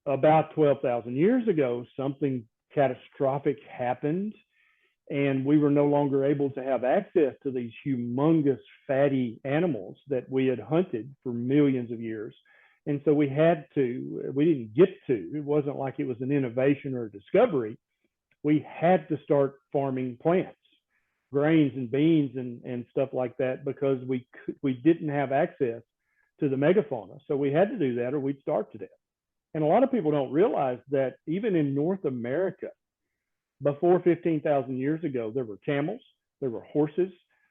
about 12,000 years ago, something catastrophic happened, and we were no longer able to have access to these humongous fatty animals that we had hunted for millions of years. And so we didn't get to, it wasn't like it was an innovation or a discovery. We had to start farming plants, grains and beans and stuff like that, because we didn't have access to the megafauna. So we had to do that or we'd starve to death. And a lot of people don't realize that even in North America, before 15,000 years ago, there were camels, there were horses,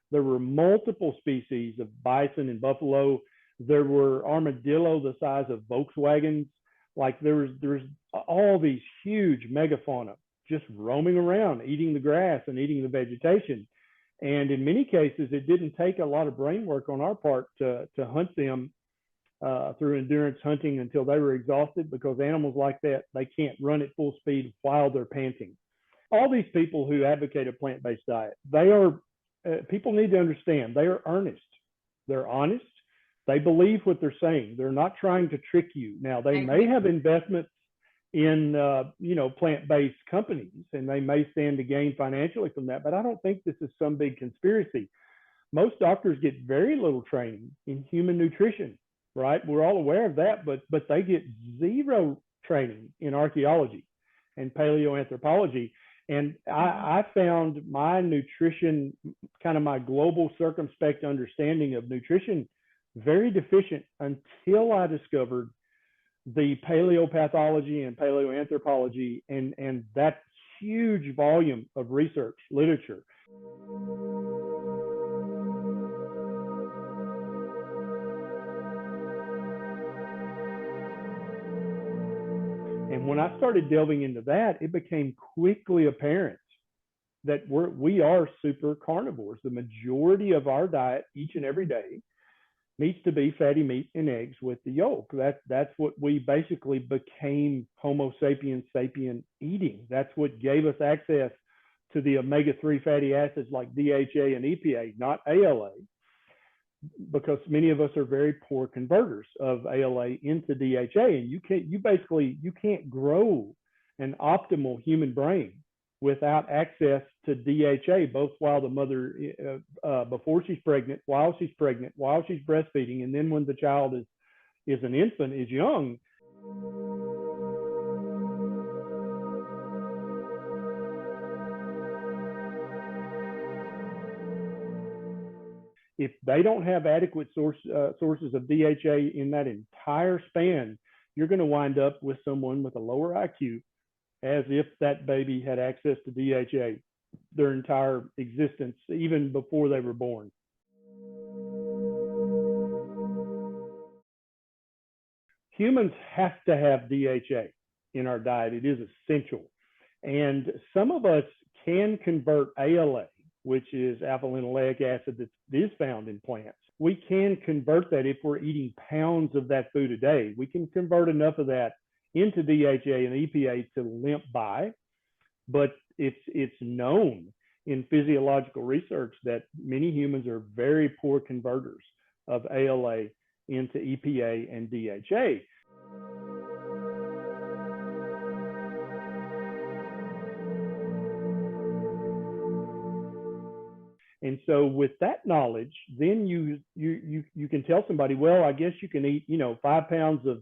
there were multiple species of bison and buffalo, there were armadillo the size of Volkswagens. Like there's all these huge megafauna just roaming around, eating the grass and eating the vegetation. And in many cases, it didn't take a lot of brain work on our part to hunt them through endurance hunting until they were exhausted, because animals like that, they can't run at full speed while they're panting. All these people who advocate a plant-based diet, people need to understand, they are earnest. They're honest. They believe what they're saying. They're not trying to trick you. Now, they may have investments in plant-based companies, and they may stand to gain financially from that, but I don't think this is some big conspiracy. Most doctors get very little training in human nutrition, right? We're all aware of that, but they get zero training in archeology and paleoanthropology. And I found my nutrition, kind of my global circumspect understanding of nutrition, very deficient until I discovered the paleopathology and paleoanthropology and that huge volume of research literature. And when I started delving into that, it became quickly apparent that we are super carnivores. The majority of our diet each and every day needs to be fatty meat and eggs with the yolk. That's what we basically became homo sapiens sapien eating. That's what gave us access to the omega-3 fatty acids like DHA and EPA, not ALA, because many of us are very poor converters of ALA into DHA, and you can't grow an optimal human brain without access to DHA, both while the mother, before she's pregnant, while she's breastfeeding, and then when the child is an infant, is young. If they don't have adequate sources of DHA in that entire span, you're going to wind up with someone with a lower IQ, as if that baby had access to DHA their entire existence, even before they were born. Humans have to have DHA in our diet. It is essential. And some of us can convert ALA, which is alpha-linoleic acid that is found in plants. We can convert that if we're eating pounds of that food a day. We can convert enough of that into DHA and EPA to limp by, but it's known in physiological research that many humans are very poor converters of ALA into EPA and DHA. And so with that knowledge, then you can tell somebody, well, I guess you can eat, 5 pounds of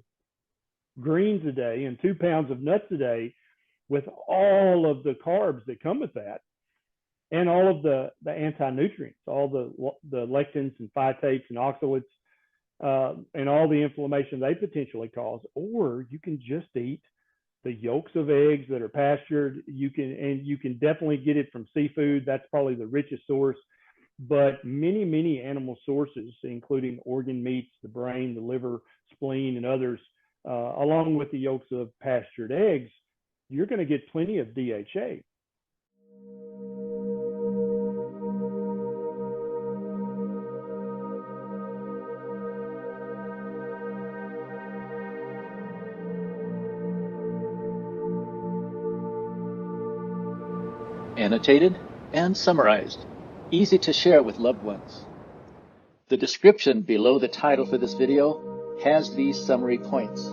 greens a day and 2 pounds of nuts a day with all of the carbs that come with that, and all of the anti-nutrients, all the lectins and phytates and oxalates, and all the inflammation they potentially cause. Or you can just eat the yolks of eggs that are pastured. You can definitely get it from seafood. That's probably the richest source. But many animal sources, including organ meats, the brain, the liver, spleen, and others, along with the yolks of pastured eggs, you're going to get plenty of DHA. Annotated and summarized, easy to share with loved ones. The description below the title for this video has these summary points.